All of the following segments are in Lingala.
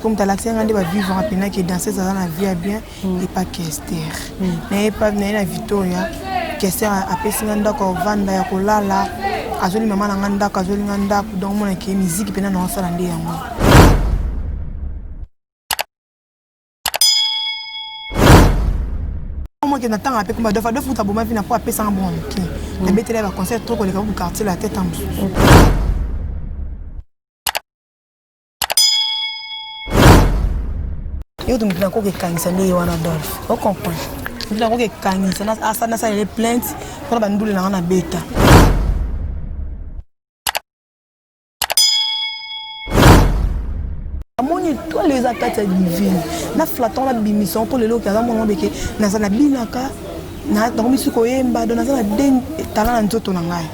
parce que l'accès à vivre rapidement qui danser dans la vie bien et pas Kester mais pas na Victoria Kester a pesi nganda ko vanda ya kolala azoli mama na nganda ko azoli nganda donc mon ki musique pena na sala ndi yango moi qui n'attend après comme deux fois taboma vina pour appeler ça un bon qui la bête là va concert trop les gars vous quartier la tête en dessous. Yo donc na ko ke kanisa ne wana Adolphe on comprend na ko ke kanisa na asa na ça les plaintes pour ba ndule na beta amoni tous les attaques divines na flaton la bimission pour les locaux mon beke na za na binaka na donc mi suko yemba do na za na den talent nzoto na ngai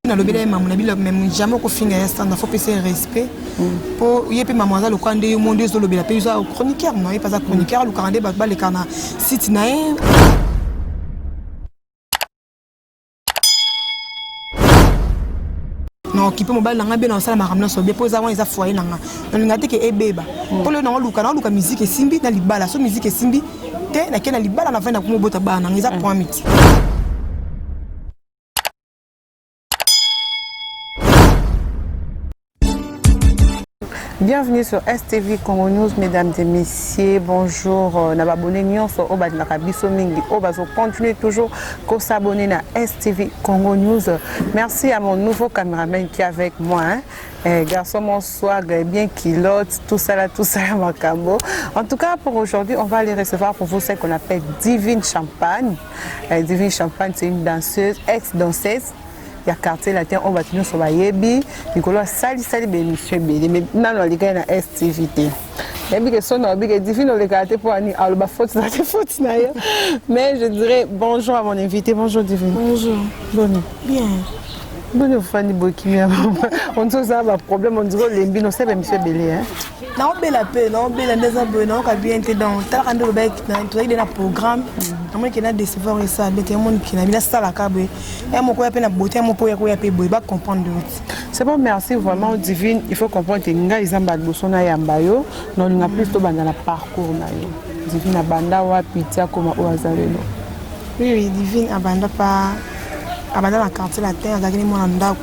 na lobela maman na bila même jamais ko finga ya stand faut passer respect pour yepe maman za le kwande yo monde zo lobela pe zo chroniqueur non pas ça chroniqueur le kande ba le kana site na non qui peut mobile nanga bien na sala makamna so be poza wana za foyer nanga na ngate ke ebeba pour le nanga luka musique simbi na libala so musique simbi te na kena libala na venda kumobota bana ngiza point miti. Bienvenue sur STV Congo News, mesdames et messieurs. Bonjour, n'abonnez pas sur Obad Nakabiso Mingi. Obad, continuez toujours à s'abonner à STV Congo News. Merci à mon nouveau caméraman qui est avec moi. Garçon, mon swag, bien kilote, tout ça, Macambo. En tout cas, pour aujourd'hui, on va aller recevoir pour vous ce qu'on appelle Divine Champagne. Divine Champagne, c'est une danseuse, ex-danseuse. Il y a quartier latin on va tenir sur la yebi Nicolas sali monsieur bébé mais non les gars na STVT et puis que son obi que Divine le quartier pour ani alba faute na mais je dirais bonjour à mon invité. Bonjour Divine. Bonjour. Bonne bien bonne Fanny Bokimia on ne ça pas problème on dirait lembi non c'est monsieur Belé hein non bela pe non bela ndeza bo non ka bien te dans ta rando le bec na tu as programme moi qui na décevoir ça mais tout le monde qui na bila ça la cabé et mon ko ya pe na beauté mon ko ya pe boy ba comprendre c'est bon merci vraiment Divine il faut comprendre que nga izamba bosona yamba yo non nga plus to banda na parcours na yo Divine abanda wa pitia comme o azalelo oui Divine abanda pa abanda na quartier latin azakini mona ndaku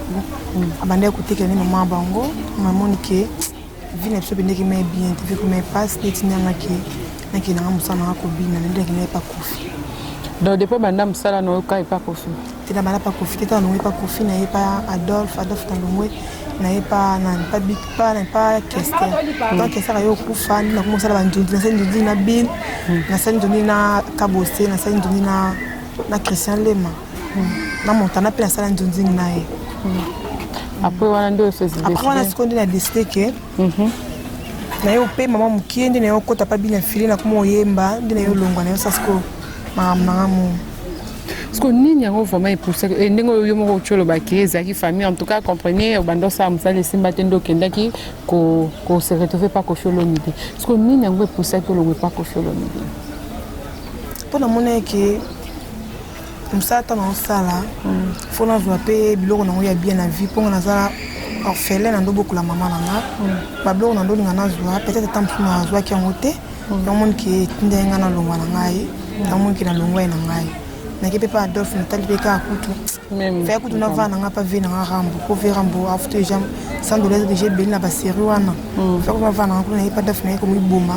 abanda écouter que ni maman bango maman qui Divine absolument qui met bien tu fais comme passe les tinanga qui na musana ko bina ndé qui n'est pas kofi donc depuis madame sala no ka pas kofi tu na bala pas kofi tu na pas kofi na pas Adolphe Talomwe na pas big pas Kester donc Kester yo kufa na ko musala bandundi na sendundi na bin na sendundi na kabose na sendundi na Christian Lema na montana pe na sala ndundi na après on a deux choses après on a ce qu'on a décidé que na yo pe maman mukende na yo kota pa bien filé na komo yemba ndina yo longwa na yo sasko mamu parce que nini yango vraiment epoussé ndenge yo moko cholo ba kieza ki famille en tout cas comprenez bando sa musala simba tendo kendaki ko se retrouver pas ko cholo midi parce que nini yango epoussé to longo pas ko cholo midi pour na mona que musata na osala faut na joie pe biloko na ya bien na vie pour na za orphelin na ndo beaucoup la maman na ba biloko na ndo ngana joie peut-être tant plus na joie qui en côté na monde qui ndenga na longwa na ngai na monde qui na longwa na ngai na ke pas Adolphe na tali pe ka kutu même fait kutu na va na nga pa ve na rambo ko ve rambo after jam $100 j'ai béni na ba série wana fait ko va na ko na pas Adolphe na ko mi boma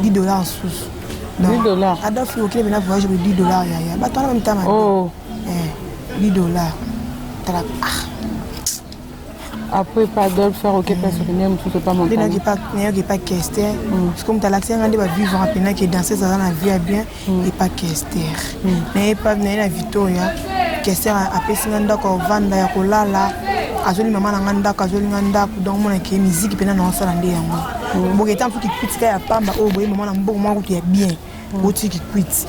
$10 sous $10 Adolphe ok mais na voyage pour $10 ya ba toi même temps oh $10 tala après pas Adolphe faire ok parce que nem tout pas mon temps n'est pas Kester parce que comme tu l'accès à vivre rapidement qui danser dans la vie bien et pas Kester mais pas na Victoria Kester a pesi nganda ko vanda ya kolala azoli mama na nganda ko azoli nganda donc mon ki musique pena na sala ndi yango boke tant ki critique ya pamba o boye mama na mboko mwa ko ya bien oti ki quit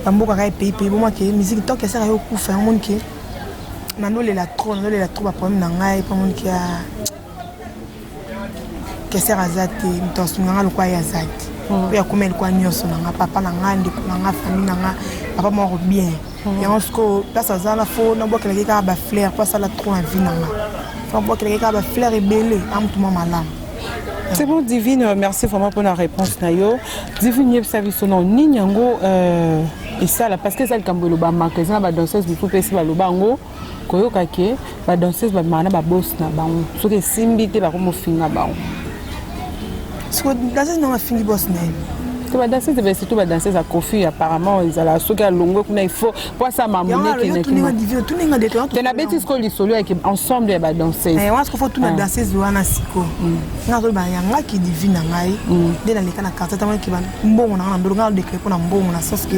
pamboka ka pepe bo moi ki musique tant Kester yo kufa mon ki nanolela trop ba problème na ngai pa mon ki a Kester azate mtosunga lokwa ya zati po ya komela kwa nyonso nanga papa nanga ndeko nanga famille nanga papa moko bien yango siko place azala fo nabwakelaki kaka bafleur po asala trop na vie nanga fo nabwakelaki kaka bafleur ebele amutuma malamu. C'est bon, Divine, merci vraiment pour la réponse. Nayo. Divine, il y a un Ninyango et ça, parce que ça, le Cambo, le magasin, la danseuse, le tout petit, le bango, Koyo Kake, la danseuse, la mana, la boss, la bango. Ce qui est simbité, la romo fin, la bango. Ce que la danseuse n'a fini boss, la danseuse, c'est surtout la danseuse à Kofi, apparemment, ils ont la souka longue, il faut, pour ça, ma monnaie qui est. Tout le monde est tu n'as bêtise qu'on les solo avec ensemble, la danseuse. Et moi, ce qu'il faut tout la danseuse, wana siko. Nga zo ba yanga qui divine ngai. Dès dans les cas na carte, tellement qui va mbongo na ndonga de créer pour na mbongo na sens que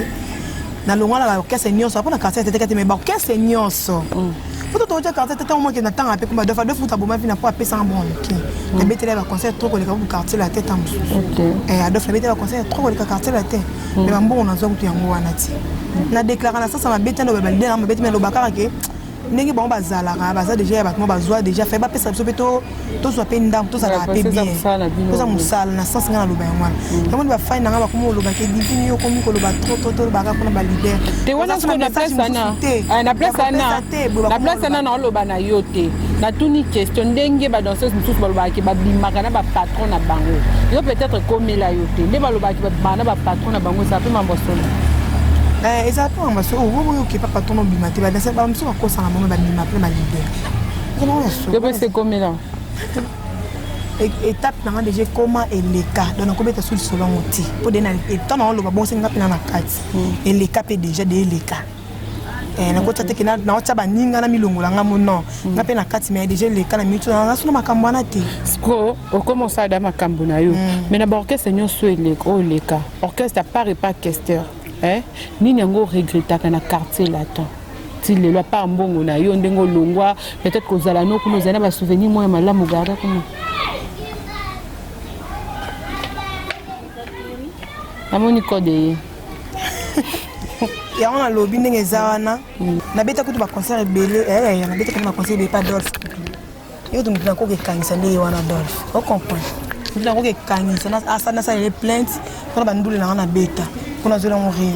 na longa la orchestre nyonso, pour na carte tete kate me ba orchestre nyonso. Pour tout autre carte tete au moins que na tanga pe kuma deux fois aboma vina pour appeler ça un bon. Les bêtes là va concert trop les quartier la tête en dessous. Et à deux fois bêtes va concert trop les quartier la tête. Mais mbongo na zo kutu yango wana ti. Na déclarer na ça ma bête na ba bête na bête mais lo bakara ke ndenge bon bazala baza déjà ba bazwa déjà fait ba pesa biso beto to so pe ndam to sala pe bien to sa musala na sens ngana lo ba ngwana donc ba fine nga ba komo lo ba ke divine yo komi ko lo ba trop ba ka kona ba leader te wana so na place sana na place sana na lo ba na yote na tuni question ndenge ba danseuse mususu ba lo ba ke ba bimaka na ba patron na bango yo peut-être comme la yote ne ba lo ba ke ba na ba patron na bango ça peut m'embosser. Exactement, parce que vous qui pas patron au bimate, bah dans cette bande sur quoi ça la maman va m'appeler ma leader. C'est comme là. Étape dans déjà comment et les cas donc on peut être sur le salon outil pour donner et tant on le va bon c'est ngapé na carte et les cas déjà des les cas et na kota te na otsa ba ninga na milongo la ngamo non ngapé na carte mais déjà les cas na mitu na suna makambo na te sko o commence à da makambo na yo mais na orchestre nyonso les cas orchestre pas orchestre. Nini yango regrettaka na quartier latin ti lelo pa mbongo na yo ndengo longwa peut-être que ozala no kuno zana ba souvenir moi malamu garda kuno amoni code ya on a lobby ndenge zawana na beta kutu ba concert belé na beta kutu ba concert be pas Dolph yo donc na ko ke kanisa ndenge wana Dolph on comprend ndina ko ke kanisa na asana sa les plaintes pour ba ndule na beta pour nous rien.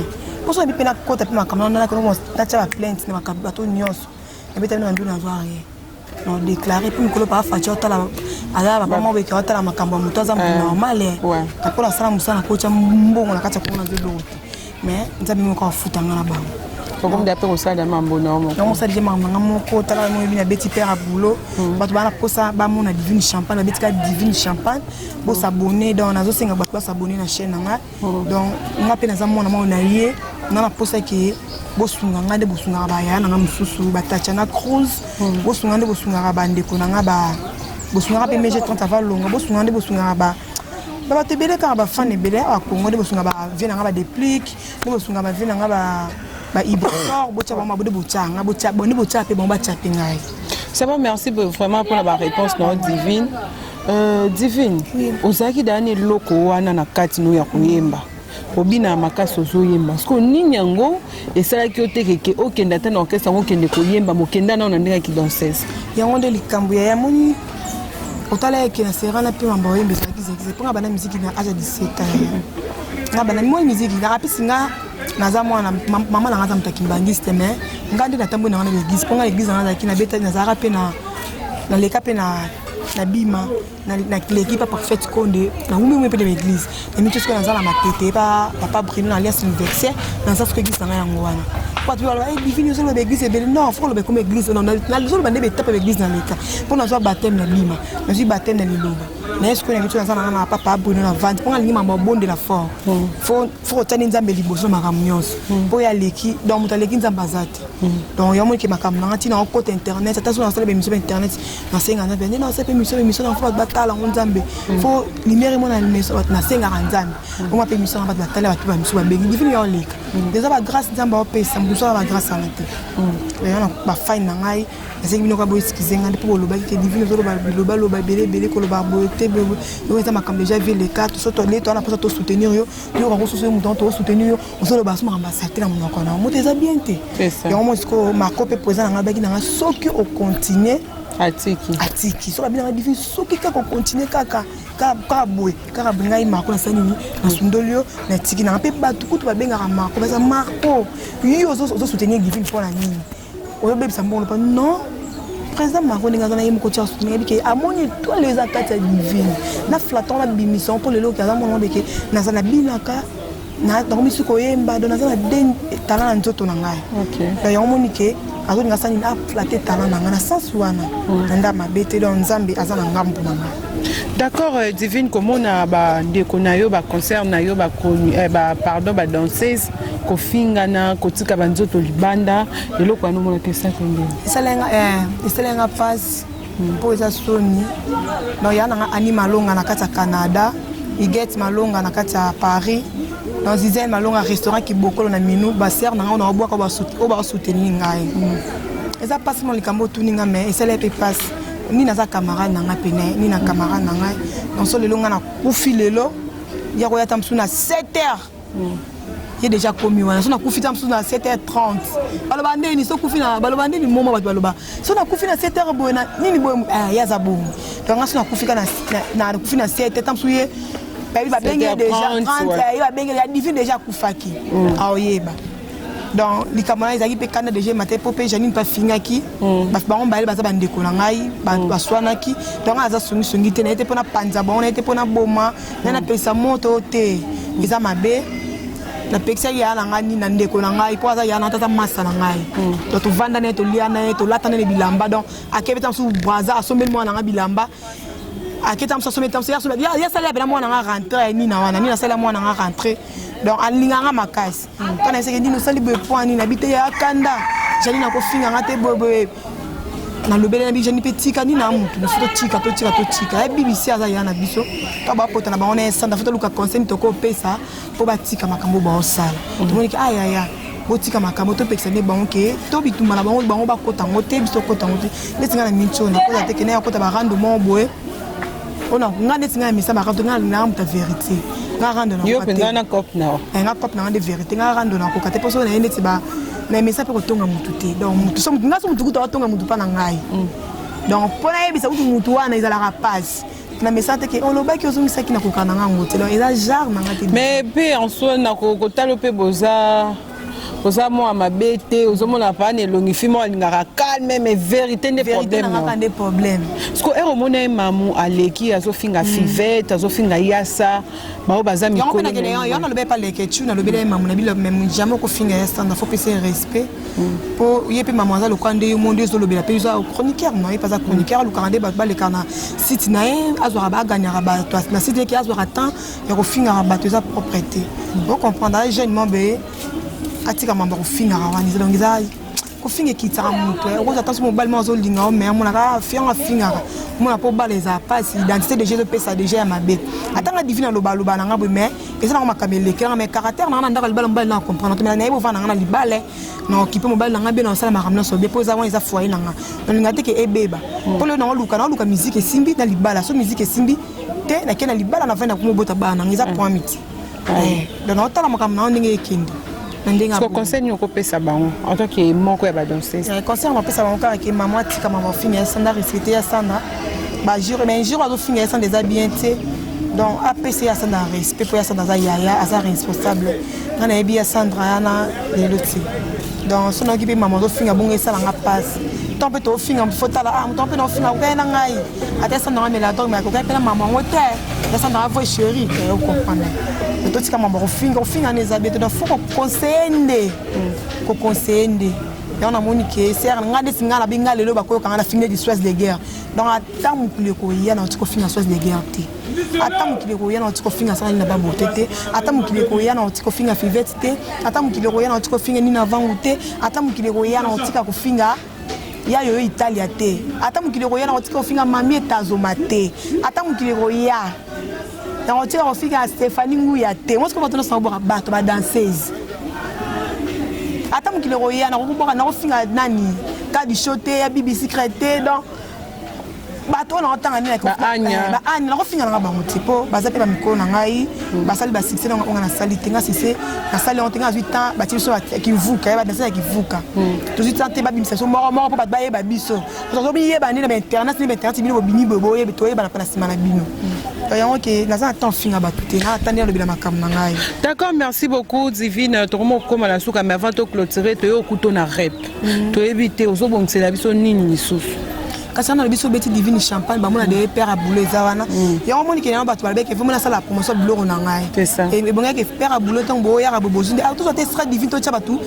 Pour ça, il y a des côtes qui sont là, plainte, bateau nyonso. Et puis, nous avons déclaré pour nous pas faire alors maman veut que la makambo mutoza normal pour la sala musana kocha mbongo na kati kuna zelo mais nzabi moko afuta ngana bango comme d'après au sala mambo normal non ça déjà maman moko tala mo bina beti père à boulot bato bana kosa ba mona divine champagne beti ka divine champagne bo s'abonner dans nazo senga bato s'abonner na chaîne nga donc ngape na za mona mo na lié na posa ki bosunga ngade bosunga ba ya na mususu batacha na cruise bosunga nde bosunga ba ndeko na nga ba bosunga pe meje 30 avant longa bosunga nde bosunga ba ba te bele ka ba fan ebele a Congo nde bosunga ba vie na nga ba déplique nde bosunga ba vie na nga ba ibor bocha ba mabude bocha nga bocha boni bocha pe bon ba chape ngai. C'est bon, merci vraiment pour la réponse non divine. Divine ozaki dani loko wana na kati no ya kuyemba obina makasi ozoyemba parce que nini yango esalaki otekeke okenda ta na orchestre yango okende koyemba mokenda na ndenge ki danseuse yango nde likambo ya moni otala yake na serana pe mamba oyemba ezaki pour bana musique na âge de 17 ans nga bana moi musique na rapisi nga naza mwana mama na ngaza mutaki mbangiste mais nga nde natambo na l'église pour nga l'église na zaki na beta na zara pe na leka pe na bima na l'équipe parfaite konde na ngumi pe de l'église et mitu ce que naza la matete pa papa Bruno na alias anniversaire na ça ce que église na yango wana kwa tu ba divine zo ba église be non faut le comme église non na zo ba ndebe tape église na leka pour na zo baptême na bima na zo baptême na liloba na est-ce que na mitu naza na papa Bruno na vente pour nga lingima bonde la fort faut tani nzambe liboso makamnyos pour ya leki donc mutaleki nzamba zati donc yamo ki makamna tina au côté internet ta zo na sala be mission internet na senga na bende na sala mission na faut batala nzambe faut lumière mon na mission na senga nzambe on ma pe mission na batala ba tuba mission ba bengi divine yo leka déjà ba grâce nzamba o pesa mbuso ba grâce à la tête et on ba fine na ngai c'est que nous avons excusé ngandi pour le bac qui divine zo lo ba belé ko lo ba boté yo eza makam déjà vu les cartes so to les to na pour to soutenir yo ko so muton to soutenir yo on so lo ba so makamba sate na monoko na mo eza bien té et on mo ko ma copie présent na ba ki na soki au continuer atiki soki abinaka divine soki kaka continue kaka boye kaka ngai marco nasali nini nasundoli yo natiki nanga mpe bato kutu babengaka marco baza marco yo ozosoutenir divine mpona nini oyobebisa mbongo mpa non président marco ndenge aza na ye moko tia soutenir yebike amoni étoile eza kati ya divine na flaton na bimison mpo lelo oki aza mwana beke naza na binaka nakomisi koyemba do naza na talent na nzoto na ngai donc yango moni ke azolinga asali aflate talent na ngai na sansi wana na nda mabe te donc nzambe aza na ngambu na ngai. D'accord, Divine, comment on a ndeko na yo ba concert na yo ba pardon ba danseuse ko fingana ko tika banzoto libanda lelo kwa no mona pesa kende. Iselenga pass po eza soni. No yana ani malonga na kati ya Canada, iget malonga na kati ya Paris. Dans Zizen malonga restaurant ki bokolo na minu ba ser na nga na obwa ka ba soutenir ngai. Eza pass mo likambo tuninga mais isele pe pass. Ni naza camarade nanga pene ni na camarade nanga donc so lelo nga na kufi lelo ya ko yata msu na 7h il est déjà commis wana so na kufi ta msu na 7h30 baloba ndeni so kufi na baloba ndeni momo bato baloba so na kufi na 7h boy na nini boy ya za bon donc nga so na kufi na kufi na 7h ta msu ye ba benge déjà 30 ya benge ya divine déjà kufaki aoyeba donc les camarades ils ont quand déjà maté popé Janine pas fingaki parce que on baile baza bandeko na ngai ba swanaki donc aza sungi te na été pona panza bon na été pona boma na pesa moto te eza mabe na pekisa ya na ngani na ndeko na ngai po aza ya na tata massa na ngai donc to vanda na to lia na to lata na bilamba donc akebeta su braza asombe mo na ngai bilamba aketa mso someta mso ya sala bela mo na ngai rentrer ni na wana ni na sala mo na ngai rentrer donc alinganga makasi tona seke ndino sali boye poani na bite ya kanda jani na kofinga ngate boye na lobele na bi jani petika ni na mutu na foto tika e BBC aza ya na biso to ba pota na ba ona sanda foto luka conseil to ko pesa po batika makambo ba osala to moni ki aya botika makambo to pekisa ne bango ke to bituma na bango ba kota ngote biso kota ngote netinga na mincho na ko te ke na kota ba rando mo boye ona nga netinga misa ba rando nga na muta vérité nga rando na yo penza na cop na nga cop na de vérité nga rando na ko kate poso na ene tiba na misa pe ko tonga mutu te donc mutu so mutu nga so mutu ko tonga mutu pa na ngai donc pona yebisa mutu wana izala rapaz na misa te ke olobaki ozongisa ki na ko kana nga ngote donc eza genre na ngate mais pe en soi na ko talo pe boza mo amabete ozomona pa ne longifi mo alingaka calme mais vérité ne problème parce que ero mona mamu aleki azofinga fivette azofinga yasa bao baza mikolo yo na lobe pa leke tu na lobe mamu na bilo même jamais ko finga yasa na faut passer respect pour yepe mamu za lokande yo monde zo lobela pe zo chroniqueur non pas za chroniqueur lokande ba le kana site na azwa ba gagnera ba to na site ki azwa temps ya ko finga ba to za propriété vous comprendre jeune membre atika mamba kofinga rawani donc iza kofinga kitaka mutu oza tanso mobile mo azolinga o mais mona ka finga mona po baleza passe identité de Jésus pesa déjà ya mabe atanga divine loba na ngabo mais eza na makamele kera mais caractère na ndaka libala mobile na comprendre mais na yebo vana na libale na okipe mobile na ngabe na sala makamna so be poza wana eza foyer na nga na ngate ke ebeba po le na luka musique simbi na libala so musique simbi te na kena libala na vena kumobota bana ngiza point miti donc na otala makamna na ndenge ekindi. Est-ce que conseil nous pesa bango en tant que moko ya ba danseuse conseil on pesa bango car que maman tika maman finir sans respecter ya sana ba jure mais jure azo finir sans des habiletés donc APC ya sana respect pour ya sana za yaya asa responsable na na ebi ya Sandra na le loti donc son occupé maman zo finir bongo ça nga passe tant peut to finir faut ala tant peut no finir ko na ngai ata sana na la donc mais ko ka pela maman wote ya sana voix chérie vous comprenez to tika maman ko finir na ezabete donc faut conseiller ko conseiller et on a moniqué c'est nga desinga la binga lelo bakoyo kanga na finir du soise de guerre donc attends mukile ko ya na tiko finir soise de guerre te attends mukile ko ya na tiko finir ça na ba botete attends mukile ko ya na tiko finir fivette te attends mukile ko ya na tiko finir ni na vangu te attends mukile ko ya na tika ko finir ya yo Italia te attends mukile ko ya na tiko finir mami etazoma te attends mukile ko ya na tika ko finir Stéphanie Nguya te moi ce que va te laisser boire bato ba danseuse ata mukile ko ya na ko boka na ko finga nani ka di shoté ya BBC crété donc bato na otanga ni ko anya na ko finga na bango tipo baza pe ba mikolo na ngai basali ba succès na nga na sali tenga succès na sali on tenga 8 ans ba tiso ki vuka ba danser ki vuka to 8 ans te ba bimisa so moro po ba ye ba biso to bi ye ba ni na internet ni internet bino bini bobo ye to ye ba na pana sima na bino to yango ke na za temps finga ba tout na attendre le bila makam na ngai. D'accord, merci beaucoup Divine to mo koma la suka mais avant de clôturer to yo kuto na rep to éviter ozo bongela biso nini lisusu kasi na biso beti Divine champagne ba mona de père à boulot zawana yango moni ke na bato ba beke vraiment na sala promotion biloko na ngai c'est ça et bonga ke père à boulot tant bo ya ra bobozinde a tout ça très Divine to tcha bato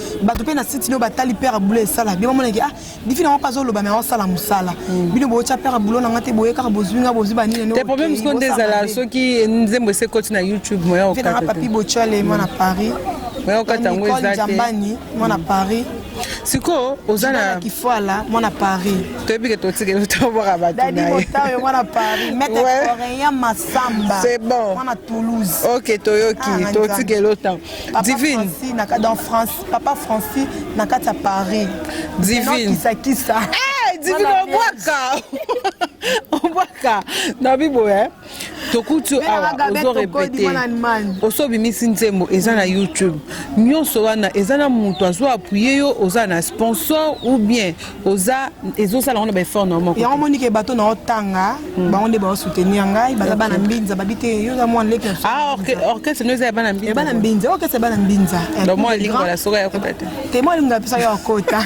pe na site no batali père à boulot sala bien mona ke Divine on pas zo lo ba mais on sala musala bino bo tcha père à boulot na ngate boye ka bozinga boziba ni no tes problèmes ce qu'on des ala ceux qui nzembo se côté na YouTube moya okata na papi bochale moi na Paris moya okata ngo ezate moi na Paris siko ozana kifoala moi na Paris to ebi ke to tike to bora ba dadi motayo moi na Paris maître coréen Massamba c'est bon moi na Toulouse OK toyoki to tike l'autant Divine dans France papa Francis na kati Paris Divine qui ça Divine on boit na bibo tokutu awa ozo répéter oso bimisi nzembo eza na YouTube nyonso wana eza na mutu azo appuyer yo oza na sponsor ou bien oza ezo sala on ba effort normal ya moni ke bato na otanga ba onde ba soutenir ngai ba bana mbinza babite yo za mwana leke orchestre no eza bana mbinza bana mbinza orchestre bana mbinza donc moi lingo la soka ya kota te moi lingo pesa ya kota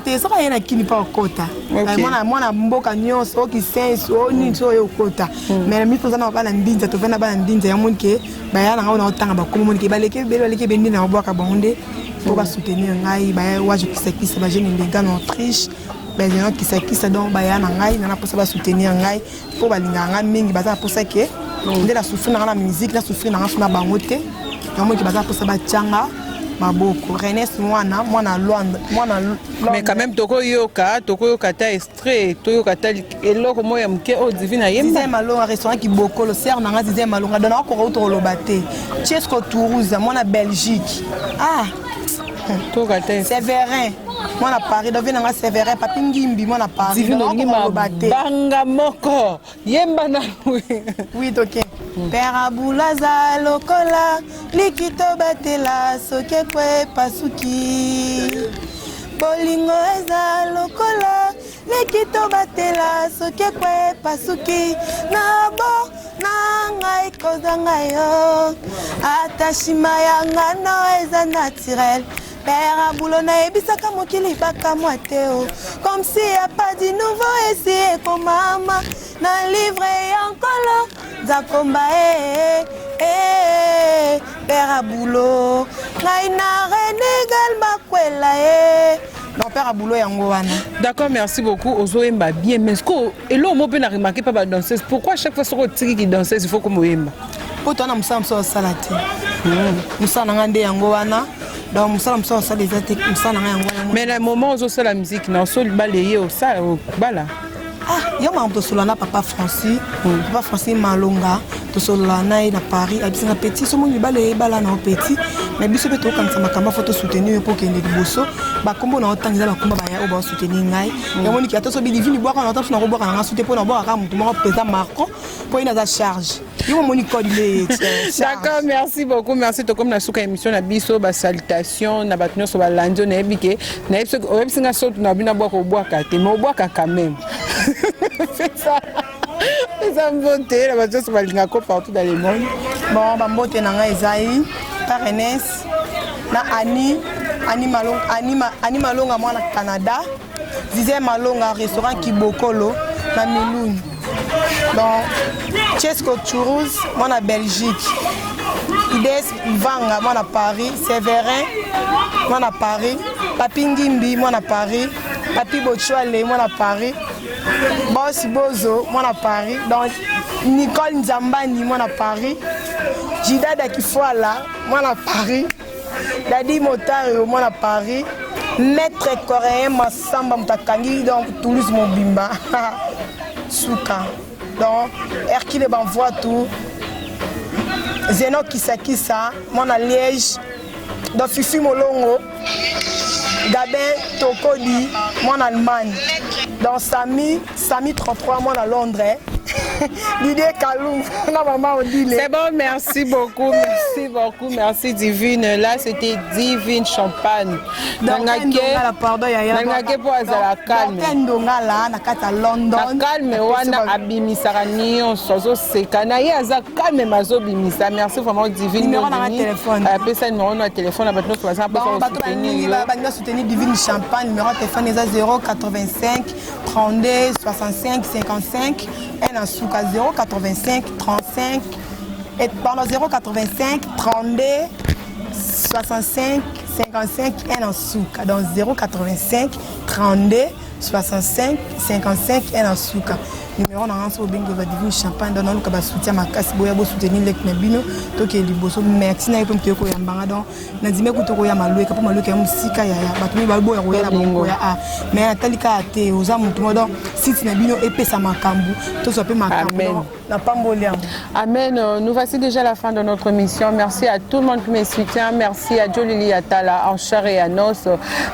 te soka yena kini pa kota mwana mboka nyonso okisenso oni so yo kota mais mi toza na bana mbinza to vena bana mbinza ya moni ke ba ya na ngona otanga ba komo moni ke baleke bendi na obwaka bonde pour ba soutenir ngai ba wa je kisekisa ba jeune ndega na Autriche ba jeune kisekisa donc ba ya na ngai na posa ba soutenir ngai pour ba linga ngai mingi ba posa ke ndela souffrir na musique la souffrir na bangote ya moni ke ba posa ba changa maboko Renes mwana Luanda mais quand même toko yoka ta extrait to yoka ta eloko moya mke o Divine yemba disait malonga restaurant ki bokolo ser nanga disait malonga dona ko auto lobate Chesco Toulouse mwana Belgique to kata Séverin mwana Paris do venanga Séverin papi ngimbi mwana Paris Divine ngima banga moko yemba na oui toke Père Abulaza lokola likito batela soke kwe pasuki bolingo eza lokola likito batela soke kwe pasuki nabo nanga ikozanga yo atashima yanga no eza naturel Père Aboulo na ebisaka mokili baka mwateo comme si y a pas de nouveau ici comme maman na livre yankolo zakomba Père Aboulo na ina renégal makwela non Père Aboulo yango wana. D'accord, merci beaucoup ozo yemba bien mais ko elo mo pe na remarquer pas ba danseuse pourquoi chaque fois soko tiki qui danseuse il faut ko mo yemba poto na musala so salati musala ngande yango wana donc musala so sala des attaques musala yango wana mais le moment ozo sala musique na so balayer au ça bala yo ma to solana papa Francis Malonga to solana na Paris abisinga petit so mo libale bala na petit mais biso pe to kanisa makamba photo soutenir pour kende liboso ba kombo na otangiza ba komba ba ya o ba soutenir ngai ya moni ki atoso bi Divine boaka na otangiza na boaka na soutenir pour na boaka ka mutu mo pesa marco pour ina za charge yo moni code le d'accord merci beaucoup merci to comme na suka émission na biso ba salutation na batnyo so ba landio na ebike na ebiso o ebisinga so na bina boaka te mo boaka quand même c'est ça ça me bonté la voiture sur balinga ko partout dans le monde bon ba mbote na nga ezai Renes na Ani Malonga mwana Canada disait Malonga restaurant Kibokolo na Miluni donc Chesco Toulouse mwana Belgique Ides Vanga mwana Paris Séverin mwana Paris Papi Ngimbi mwana Paris Papi Bochwale mwana Paris Boss Bozo mwana Paris donc Nicole Nzambani mwana Paris Jidada Kifuala mwana Paris Dadi Motario mwana Paris Maître coréen Massamba Mutakangi donc Toulouse Mobimba Souka donc Hercule Banvoa tout Zeno Kisakisa mwana Liège donc Fifi Molongo Gabin Tokodi mwana Allemagne dans Sami 33 mois à Londres. L'idée Kalou, maman dit. C'est bon, merci beaucoup, merci Divine. Là, c'était Divine Champagne. Pardon, Yaya. Pour la calme. London. Calme, wana abimisara nyonso sekana ye aza calme mazo bimisa. Merci vraiment Divine. Numéro na téléphone. Pesa numéro na téléphone bato no faza pas soutenir Divine Champagne. Numéro de téléphone est 085 32 65 55 1 en souka 085 35 et pardon 085 32 65 55 1 en souka donc 085 32 65 55 1 en souka. Numéro na ranso bingo va Divine Champagne dans le kaba soutien makasi boya bo soutenir lek na bino to ke liboso merci na epom teko ya mbanga donc na dime ku toko ya malwe kapo malwe ka musika ya bato mi balbo ya roya na bongo ya a mais atalika ate oza mutu modo site na bino epesa makambu to so pe makambu na pamboli am. Amen. Nous voici déjà à la fin de notre mission. Merci à tout le monde qui me soutient. Merci à Jolili Atala en chair et en os.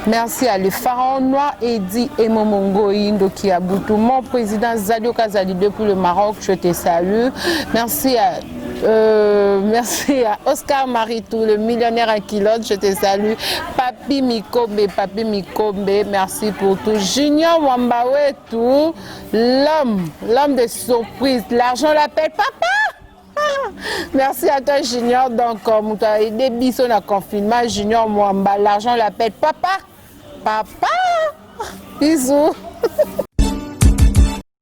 Merci à le pharaon noir Edi Emomongo Indoki Aboutou, mon président Zadio Kazali depuis le Maroc, je te salue. Merci à Oscar Maritou, le millionnaire à Kilote, je te salue. Papi Mikombe, merci pour tout. Junior Wambawe, tout. L'homme de surprise. L'argent l'appelle papa. Merci à toi, Junior. Donc, comme tu as aidé Bisson à confinement, Junior Mwamba, l'argent l'appelle papa. Papa. Bisous.